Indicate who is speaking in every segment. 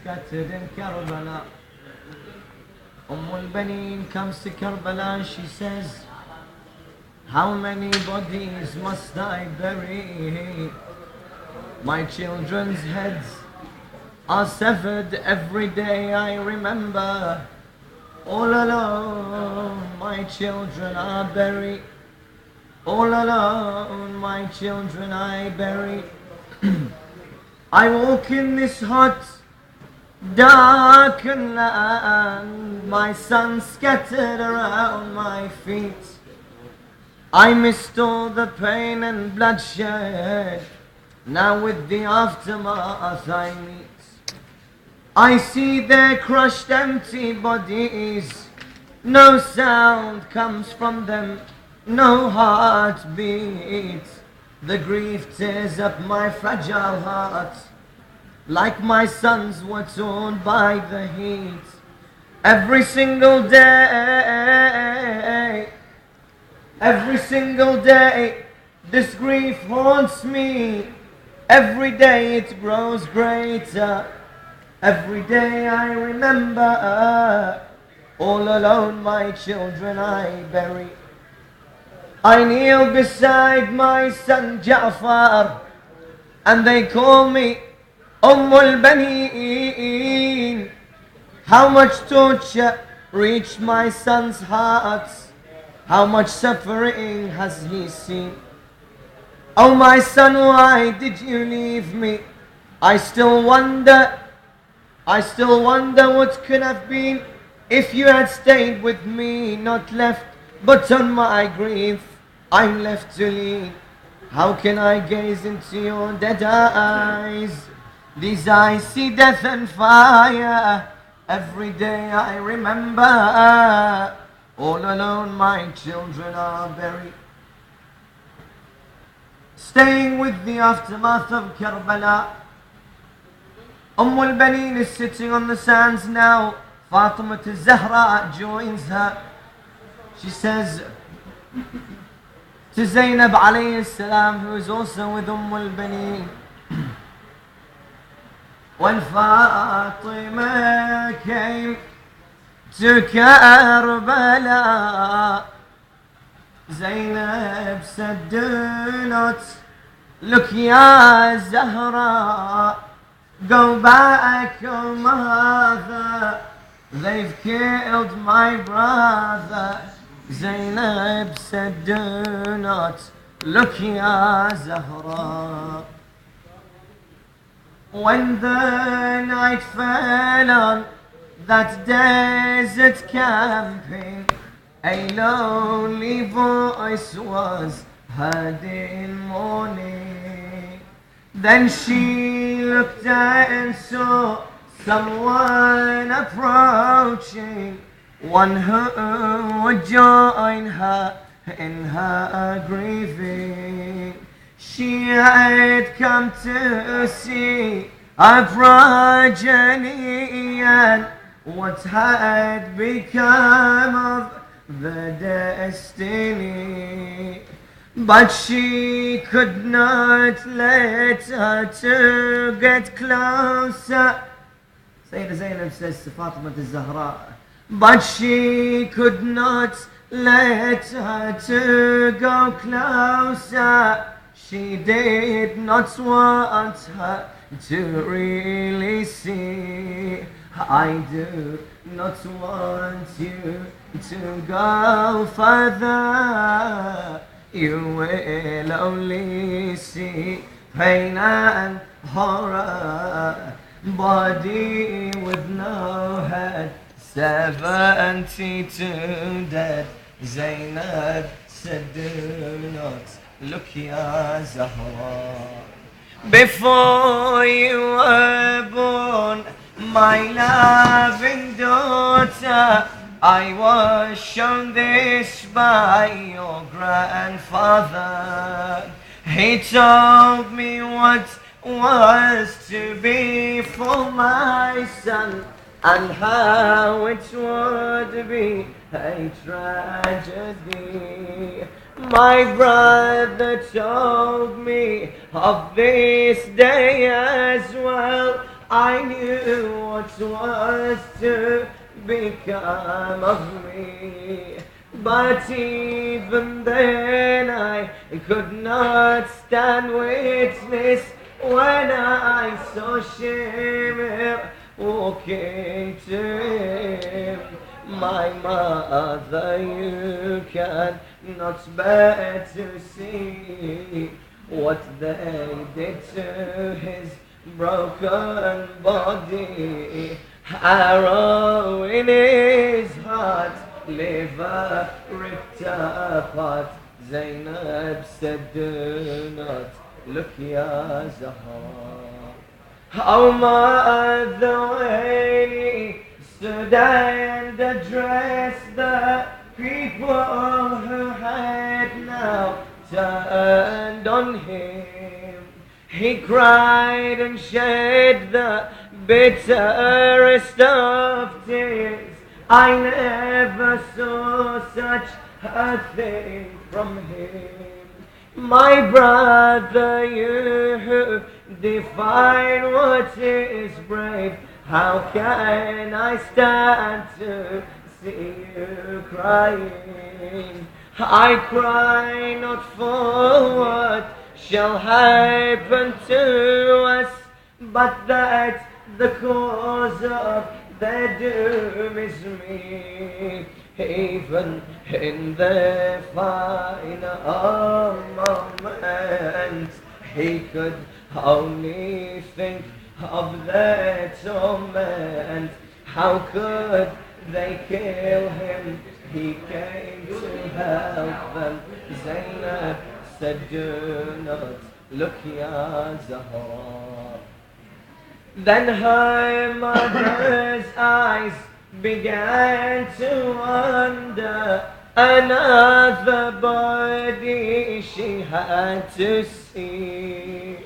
Speaker 1: scattered in Karbala. Al-Baneen comes to Karbala and she says, how many bodies must I bury? My children's heads are severed every day I remember. All alone my children are buried. All alone my children I bury. I walk in this hot, darkened land, my sons scattered around my feet. I missed all the pain and bloodshed, now with the aftermath I meet. I see their crushed empty bodies, no sound comes from them, no heartbeat. The grief tears up my fragile heart, like my sons were torn by the heat. Every single day, this grief haunts me. Every day it grows greater. Every day I remember, all alone my children I bury. I kneel beside my son Ja'far, and they call me Al-Baneen. How much torture reached my son's heart? How much suffering has he seen? Oh my son, why did you leave me? I still wonder what could have been if you had stayed with me, not left, but on my grief I'm left to lean. How can I gaze into your dead eyes? These eyes see death and fire. Every day I remember, all alone my children are buried. Staying with the aftermath of Karbala, Al-Baneen is sitting on the sands now. Fatima al-Zahra joins her. She says to Zainab alayhi salam, who is also with Al-Baneen, when Fatima came to Karbala, Zainab said, do not look, Ya Zahra, go back, oh mother, they've killed my brother. Zainab said, do not look, Ya Zahra. When the night fell on that desert camping, a lonely voice was heard in morning. Then she looked and saw someone approaching, one who would join her in her grieving. She had come to see her progeny and what had become of the destiny. But she could not let her to get closer. Sayyida Zainab says to Fatima al-Zahra, but she could not let her to go closer. She did not want her to really see. I do not want you to go further. You will only see pain and horror. Body with no head, 72 dead. Zainab said, do not look, Ya Zahra. Before you were born, my loving daughter, I was shown this by your grandfather. He told me what was to be for my son, and how it would be a tragedy. My brother told me of this day as well. I knew what was to become of me. But even then I could not stand witness when I saw Shimmer walking to him. My mother, you cannot bear to see what they did to his broken body. Arrow in his heart, liver ripped apart. Zainab said, do not look, Ya Zahra. Oh, mother, when he stood and addressed the people who had now turned on him, he cried and shed the bitterest of tears. I never saw such a thing from him. My brother, you define what is brave. How can I stand to see you crying? I cry not for what shall happen to us, but that the cause of their doom is me. Even in their final moments, he could only think of their torment. How could they kill him? He came to help them. Zainab said, do not look, Ya Zahra. Then her mother's eyes began to wander. Another body she had to see.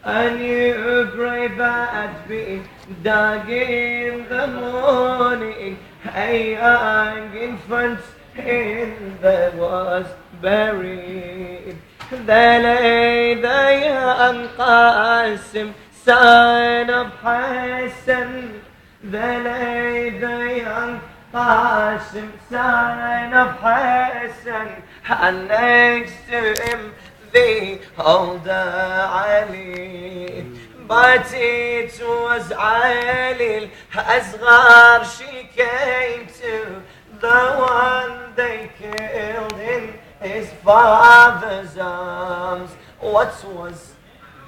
Speaker 1: A new grave had been dug in the morning. A young infant in there was buried. There lay the young Qasim, son of Hassan. There lay the young Qasim, son of Hassan, and next to him the older Ali. But it was Ali al-Asghar she came to, the one they killed in his father's arms. What was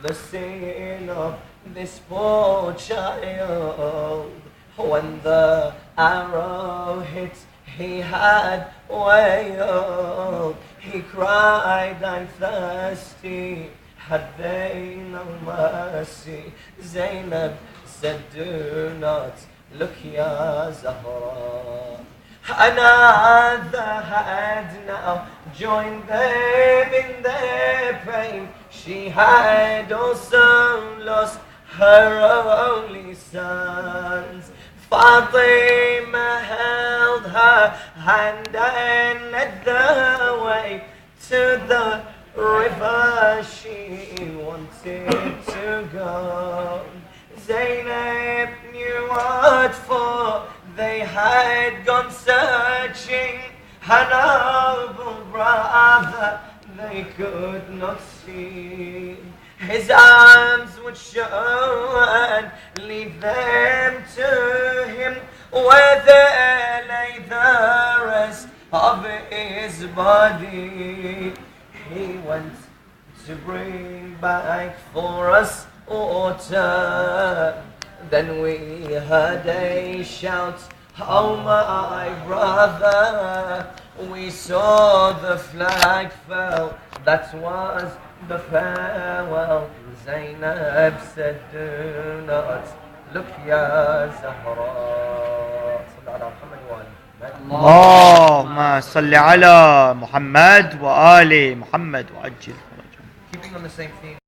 Speaker 1: the sin of this poor child? When the arrow hit, he had wailed. He cried, I'm thirsty. Had they no mercy? Zainab said, do not look, Ya Zahra. Another had now joined them in their pain. She had also lost her only sons. Fatima held her hand and led the way to the river she wanted to go. Zainab knew what for they had gone searching. Her noble brother they could not see. His arms would show and lead them to him, where there lay the rest of his body. He went to bring back for us water. Then we heard a shout, oh my brother. We saw the flag fell, that was the farewell. Zainab said, do not look, Ya Zahra.
Speaker 2: اللهم صل على محمد وآل محمد وعجل فرجهم.
Speaker 1: Keeping on the same theme.